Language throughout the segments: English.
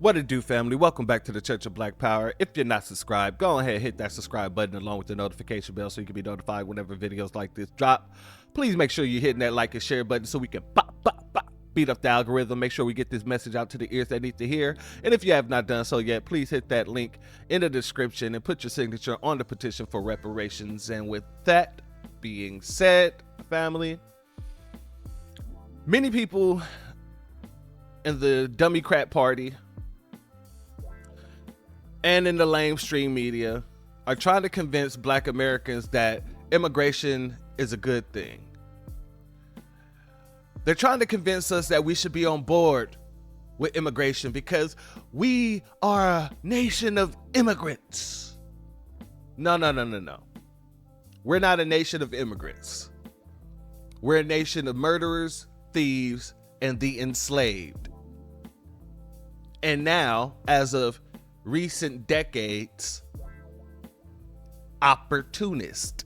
What it do, family? Welcome back to the Church of Black Power. If you're not subscribed, go ahead and hit that subscribe button along with the notification bell so you can be notified whenever videos like this drop. Please make sure you're hitting that like and share button so we can beat up the algorithm. Make sure we get this message out to the ears that need to hear. And if you have not done so yet, please hit that link in the description and put your signature on the petition for reparations. And with that being said, family, many people in the dummy crap party and in the lamestream media are trying to convince Black Americans that immigration is a good thing. They're trying to convince us that we should be on board with immigration because we are a nation of immigrants. No. We're not a nation of immigrants. We're a nation of murderers, thieves, and the enslaved. And now, as of recent decades, opportunist.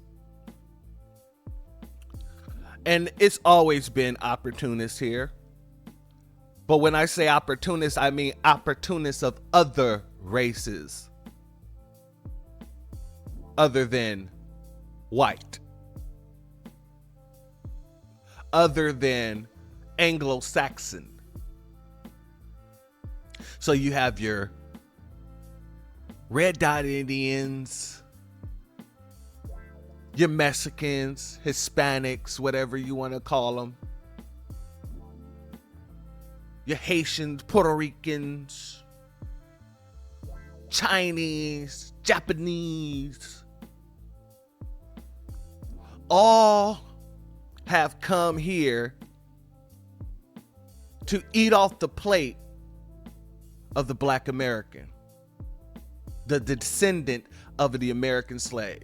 And it's always been opportunist here. But when I say opportunist, I mean opportunists of other races other than white, other than Anglo-Saxon. So you have your Red Dot Indians, your Mexicans, Hispanics, whatever you want to call them, your Haitians, Puerto Ricans, Chinese, Japanese, all have come here to eat off the plate of the Black American, the descendant of the American slave.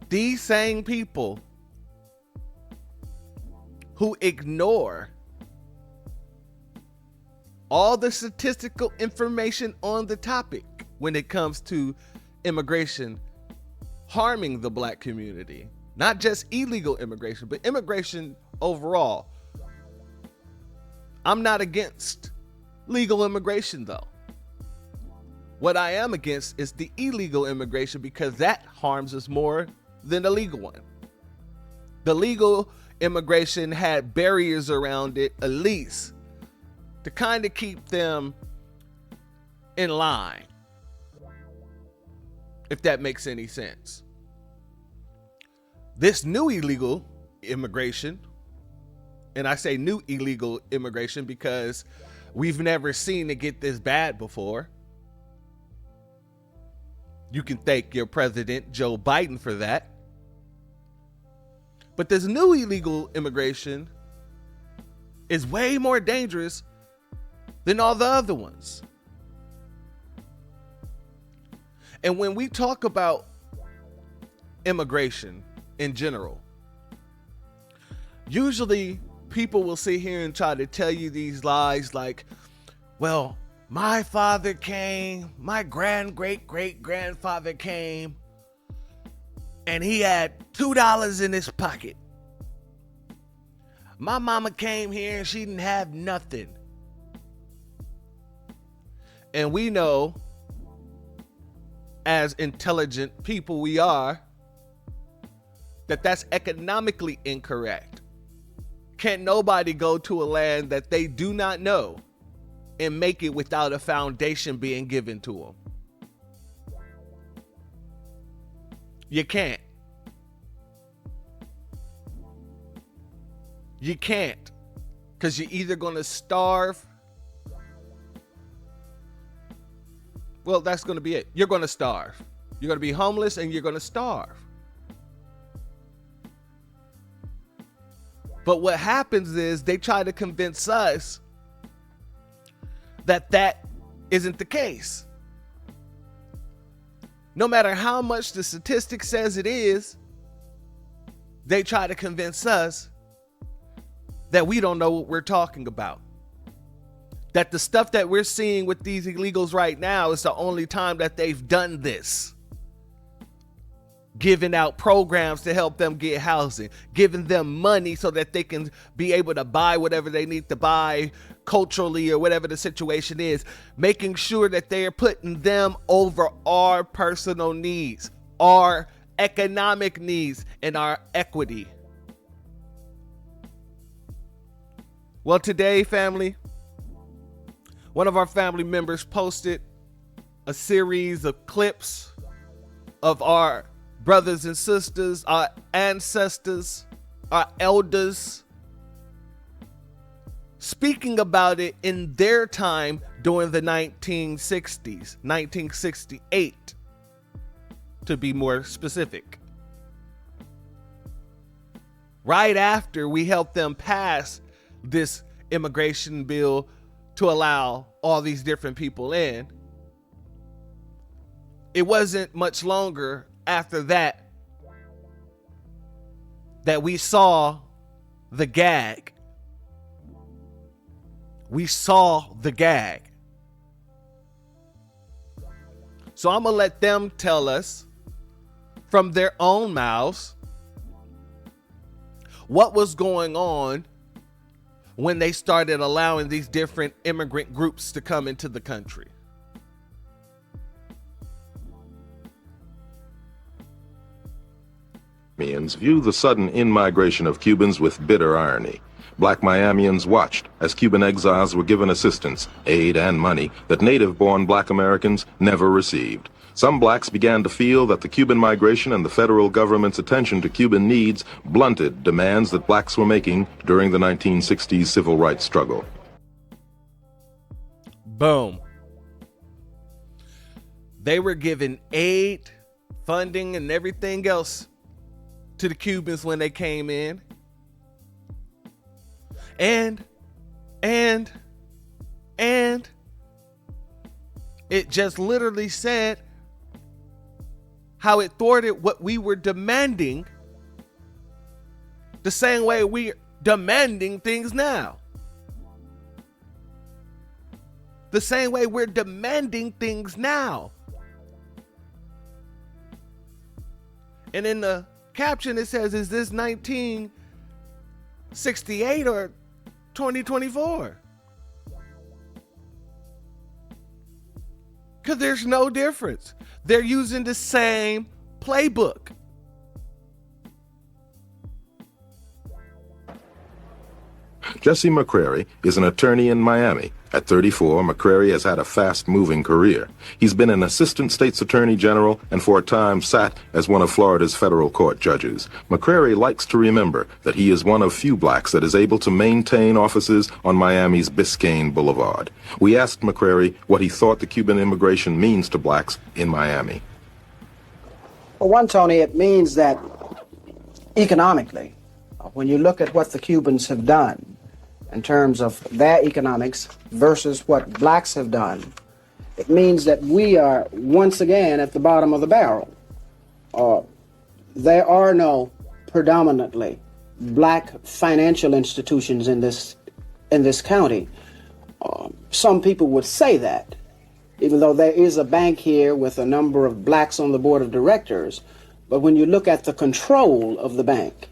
These same people who ignore all the statistical information on the topic when it comes to immigration harming the Black community, not just illegal immigration, but immigration overall. I'm not against legal immigration, though. What I am against is the illegal immigration because that harms us more than the legal one. The legal immigration had barriers around it, at least, to kind of keep them in line, if that makes any sense. This new illegal immigration, and I say new illegal immigration because we've never seen it get this bad before. You can thank your president, Joe Biden, for that. But this new illegal immigration is way more dangerous than all the other ones. And when we talk about immigration in general, usually people will sit here and try to tell you these lies like, well, my father came, my great-great-grandfather came, and he had $2 in his pocket. My mama came here and she didn't have nothing. And we know, as intelligent people we are, that that's economically incorrect. Can't nobody go to a land that they do not know and make it without a foundation being given to them. You can't. You can't. Because you're either going to starve. Well, that's going to be it. You're going to starve. You're going to be homeless and you're going to starve. But what happens is they try to convince us that that isn't the case. No matter how much the statistic says it is, they try to convince us that we don't know what we're talking about. That the stuff that we're seeing with these illegals right now is the only time that they've done this. giving out programs to help them get housing, giving them money so that they can be able to buy whatever they need to buy culturally or whatever the situation is, making sure that they are putting them over our personal needs, our economic needs, and our equity. Well, today, family, one of our family members posted a series of clips of our brothers and sisters, our ancestors, our elders, speaking about it in their time during the 1960s, 1968, to be more specific. Right after we helped them pass this immigration bill to allow all these different people in, it wasn't much longer after that we saw the gag. We saw the gag. So I'm gonna let them tell us from their own mouths what was going on when they started allowing these different immigrant groups to come into the country. Miamians view the sudden in-migration of Cubans with bitter irony. Black Miamians watched as Cuban exiles were given assistance, aid, and money that native-born black Americans never received. Some blacks began to feel that the Cuban migration and the federal government's attention to Cuban needs blunted demands that blacks were making during the 1960s civil rights struggle. Boom. They were given aid, funding, and everything else to the Cubans when they came in. And it just literally said how it thwarted what we were demanding, the same way we're demanding things now. The same way we're demanding things now. And in the caption it says, is this 1968 or 2024? Because there's no difference. They're using the same playbook. Jesse McCrary is an attorney in Miami. At 34, McCrary has had a fast-moving career. He's been an assistant state's attorney general and for a time sat as one of Florida's federal court judges. McCrary likes to remember that he is one of few blacks that is able to maintain offices on Miami's Biscayne Boulevard. We asked McCrary what he thought the Cuban immigration means to blacks in Miami. Well, one, Tony, it means that economically, when you look at what the Cubans have done in terms of their economics versus what blacks have done, it means that we are once again at the bottom of the barrel. There are no predominantly black financial institutions in this county. Some people would say that, even though there is a bank here with a number of blacks on the board of directors, but when you look at the control of the bank,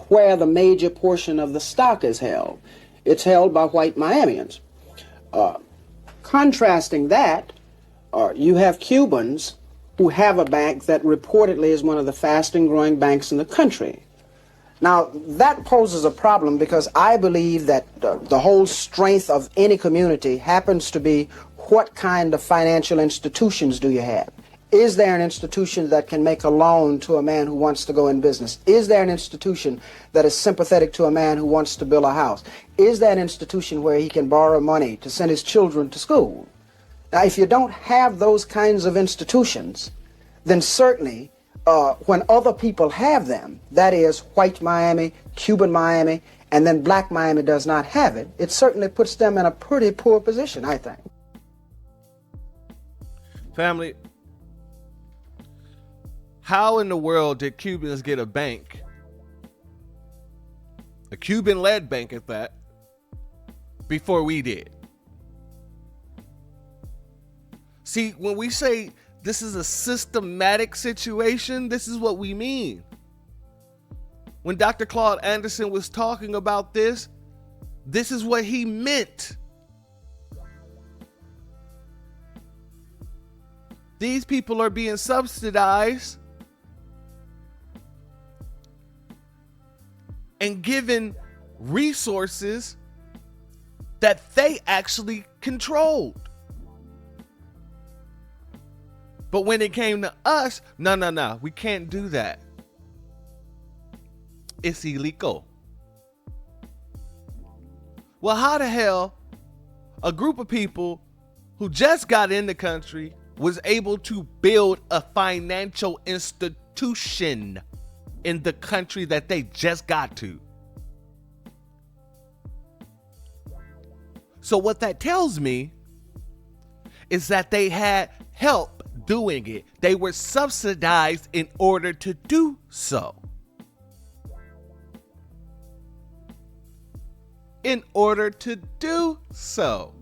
where the major portion of the stock is held, it's held by white Miamians. Contrasting that, you have Cubans who have a bank that reportedly is one of the fastest growing banks in the country. Now, that poses a problem because I believe that the whole strength of any community happens to be what kind of financial institutions do you have? Is there an institution that can make a loan to a man who wants to go in business? Is there an institution that is sympathetic to a man who wants to build a house? Is there an institution where he can borrow money to send his children to school? Now, if you don't have those kinds of institutions, then certainly when other people have them, that is white Miami, Cuban Miami, and then black Miami does not have it, it certainly puts them in a pretty poor position, I think. Family, how in the world did Cubans get a bank, a Cuban-led bank at that, before we did? See, when we say this is a systematic situation. This is what we mean. When Dr. Claude Anderson was talking about this is what he meant. These people are being subsidized and given resources that they actually controlled. But when it came to us, no, we can't do that. It's illegal. Well, how the hell a group of people who just got in the country was able to build a financial institution in the country that they just got to? So what that tells me is that they had help doing it. They were subsidized in order to do so. In order to do so.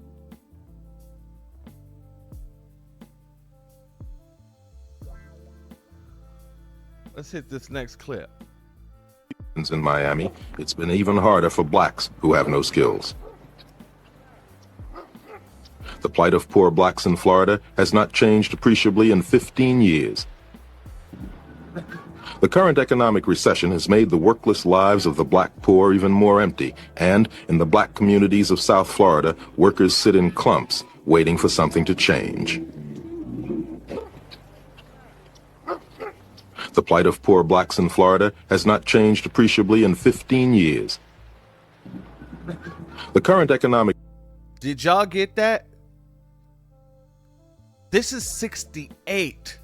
Let's hit this next clip. In Miami, it's been even harder for blacks who have no skills. The plight of poor blacks in Florida has not changed appreciably in 15 years. The current economic recession has made the workless lives of the black poor even more empty, and in the black communities of South Florida, workers sit in clumps, waiting for something to change. The plight of poor blacks in Florida has not changed appreciably in 15 years. The current economic... Did y'all get that? This is 68.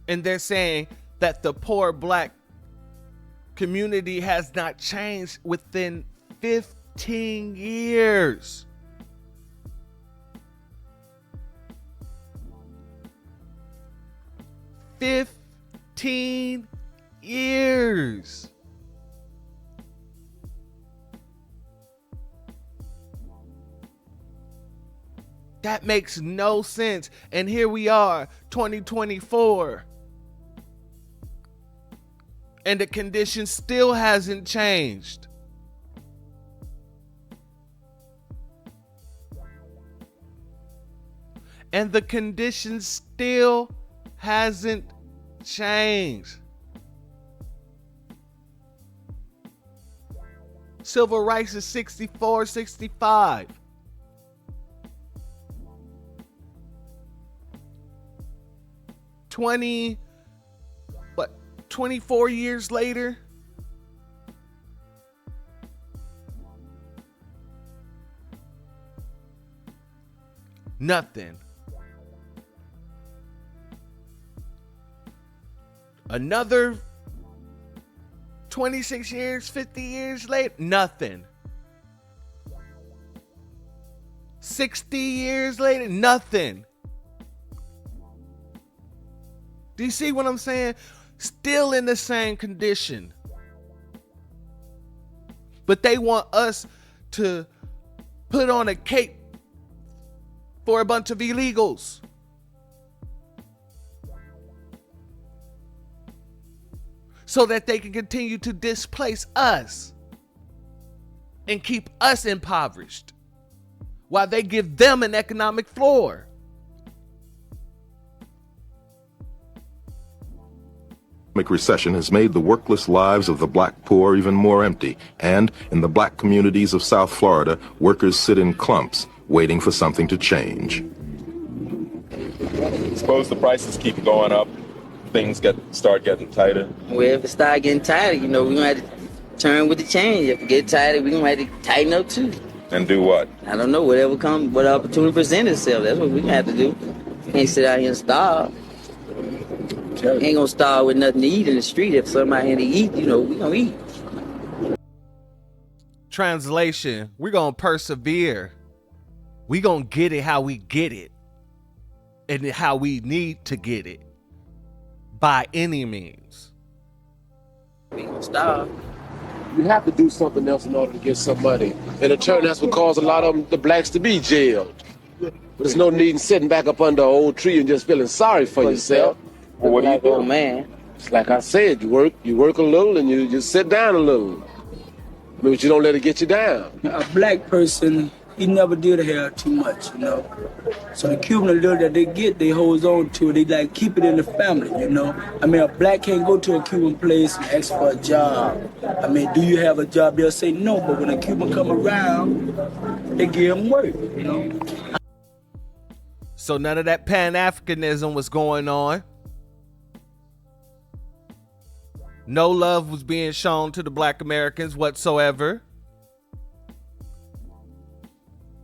And they're saying that the poor black community has not changed within 15 years. $15 years. That makes no sense. And here we are, 2024. And the condition still hasn't changed. And the condition still hasn't changed. Civil rights is 64, 65. What, 24 years later? Nothing. Another 26 years, 50 years later, nothing. 60 years later, nothing. Do you see what I'm saying? Still in the same condition. But they want us to put on a cape for a bunch of illegals. So that they can continue to displace us and keep us impoverished while they give them an economic floor. Recession has made the workless lives of the black poor even more empty, and in the black communities of South Florida, workers sit in clumps, waiting for something to change. Suppose the prices keep going up, things start getting tighter. Well, if it start getting tighter, we're gonna have to turn with the change. If it get tighter, we're gonna have to tighten up too. And do what? I don't know, what opportunity presents itself, that's what we're gonna have to do. Can't sit out here and starve. Ain't gonna starve with nothing to eat in the street. If somebody here to eat, we gonna eat. Translation, we're gonna persevere. We gonna get it how we get it. And how we need to get it. By any means. We ain't gonna starve. You have to do something else in order to get some money. And in turn, that's what caused a lot of the blacks to be jailed. There's no need in sitting back up under an old tree and just feeling sorry for yourself. Well, what do you do? Oh man. It's like I said, you work a little and you just sit down a little. But you don't let it get you down. A black person, he never did have too much, you know. So the Cuban little that they get, they hold on to it. They like keep it in the family, you know. I mean, a black can't go to a Cuban place and ask for a job. I mean, do you have a job? They'll say no, but when a Cuban come around, they give him work, you know. So none of that Pan-Africanism was going on. No love was being shown to the black Americans whatsoever.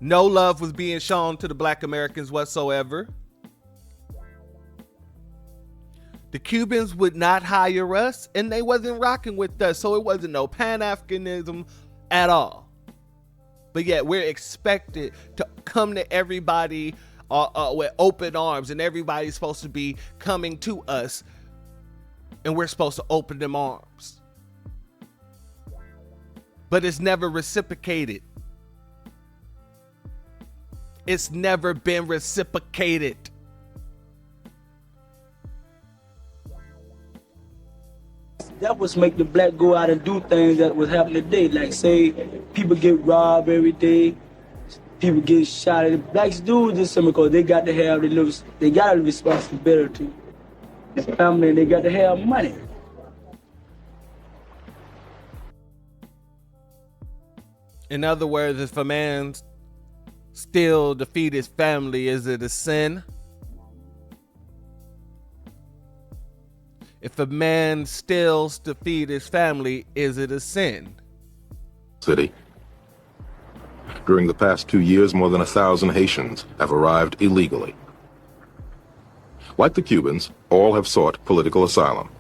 No love was being shown to the black Americans whatsoever. The Cubans would not hire us, and they wasn't rocking with us, so it wasn't no Pan-Africanism at all. But yet we're expected to come to everybody with open arms, and everybody's supposed to be coming to us, and we're supposed to open them arms. But it's never reciprocated. It's never been reciprocated. That was make the black go out and do things that was happening today. Like say, people get robbed every day. People get shot. The blacks do this because they got to have they got a responsibility. The family, and they got to have money. In other words, if a man still defeat his family, is it a sin? If a man still defeat his family, is it a sin? City. During the past 2 years, more than 1,000 Haitians have arrived illegally. Like the Cubans, all have sought political asylum.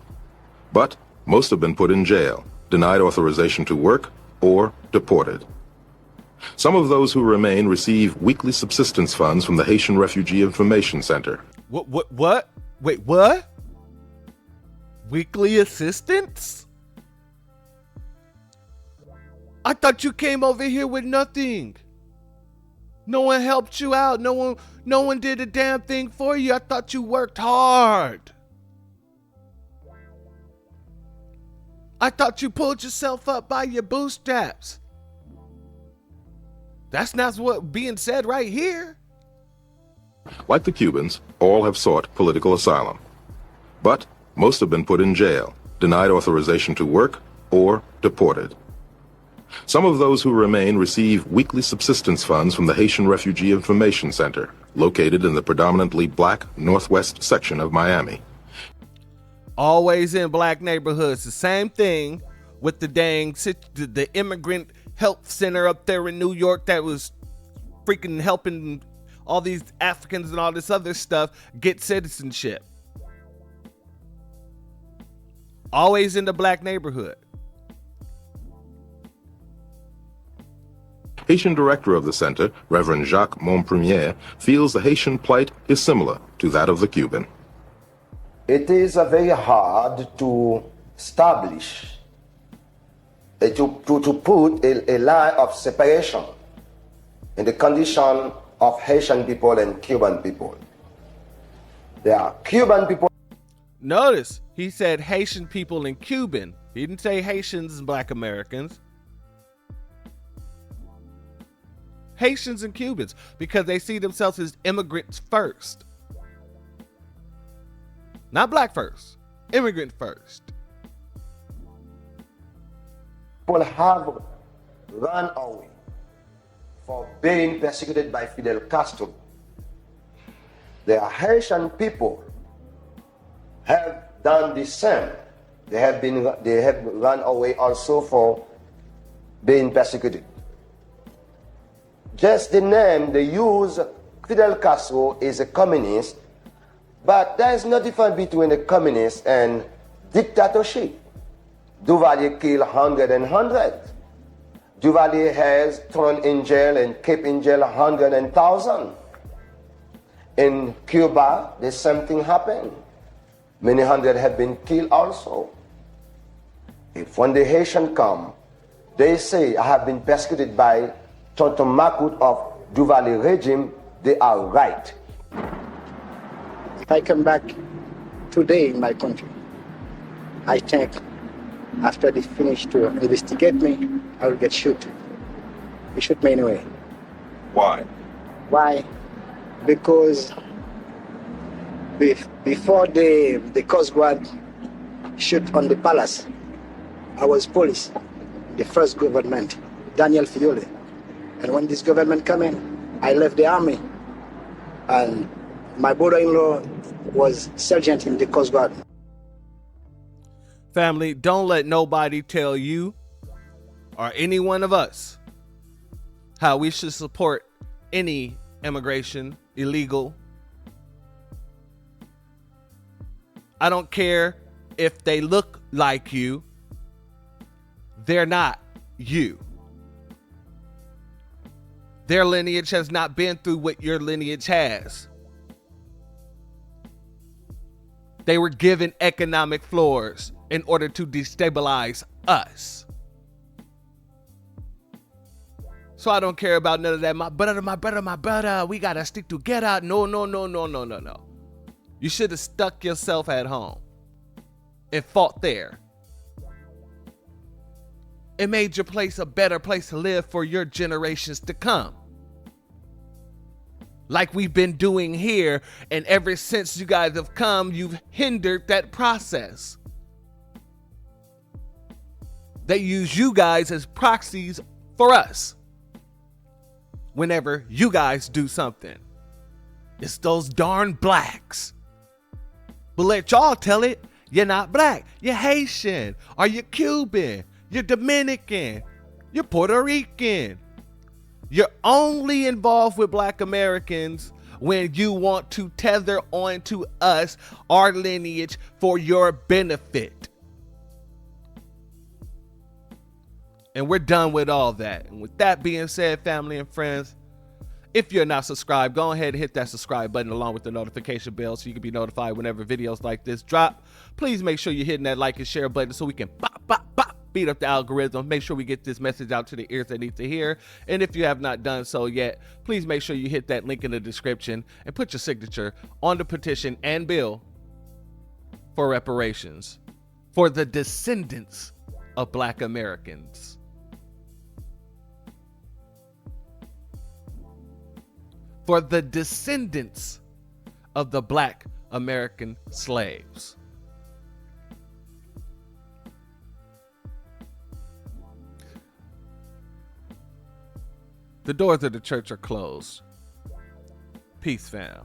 But most have been put in jail, denied authorization to work, or deported. Some of those who remain receive weekly subsistence funds from the Haitian Refugee Information Center. What? Wait, what? Weekly assistance? I thought you came over here with nothing. No one helped you out. No one did a damn thing for you. I thought you worked hard. I thought you pulled yourself up by your bootstraps. That's not what's being said right here. Like the Cubans, all have sought political asylum. But most have been put in jail, denied authorization to work, or deported. Some of those who remain receive weekly subsistence funds from the Haitian Refugee Information Center, located in the predominantly black northwest section of Miami. Always in black neighborhoods. The same thing with the immigrant health center up there in New York that was freaking helping all these Africans and all this other stuff get citizenship. Always in the black neighborhood. Haitian director of the center, Reverend Jacques Montpremier, feels the Haitian plight is similar to that of the Cuban. It is very hard to establish, to put a line of separation in the condition of Haitian people and Cuban people. There are Cuban people. Notice, he said Haitian people and Cuban. He didn't say Haitians and black Americans. Haitians and Cubans, because they see themselves as immigrants first. Not black first, immigrant first. People have run away for being persecuted by Fidel Castro. The Haitian people have done the same. They have run away also for being persecuted. Just the name they use, Fidel Castro is a communist, but there is no difference between a communist and dictatorship. Duvalier killed hundreds and hundreds. Duvalier has thrown in jail and kept in jail hundreds and thousands. In Cuba, the same thing happened. Many hundred have been killed also. If when the Haitians come, they say, I have been persecuted by Tonton Macoute of Duvalier regime, they are right. If I come back today in my country, I think after they finish to investigate me, I will get shot. They shoot me anyway. Why? Why? Because before the Coast Guard shoot on the palace, I was police, the first government, Daniel Fiole. And when this government came in, I left the army. And my brother-in-law was sergeant in the Coast Guard. Family, don't let nobody tell you or any one of us how we should support any immigration, illegal. I don't care if they look like you. They're not you. Their lineage has not been through what your lineage has. They were given economic floors in order to destabilize us. So I don't care about none of that. My brother, we gotta stick together. No. You should have stuck yourself at home and fought there. It made your place a better place to live for your generations to come. Like we've been doing here, and ever since you guys have come, you've hindered that process. They use you guys as proxies for us. Whenever you guys do something, it's those darn blacks. But let y'all tell it, you're not black, you're Haitian, or you're Cuban, you're Dominican, you're Puerto Rican. You're only involved with Black Americans when you want to tether onto us, our lineage, for your benefit. And we're done with all that. And with that being said, family and friends, if you're not subscribed, go ahead and hit that subscribe button along with the notification bell so you can be notified whenever videos like this drop. Please make sure you're hitting that like and share button so we can beat up the algorithm. Make sure we get this message out to the ears that need to hear. And if you have not done so yet, please make sure you hit that link in the description and put your signature on the petition and bill for reparations for the descendants of Black Americans. For the descendants of the Black American slaves. The doors of the church are closed. Peace, fam.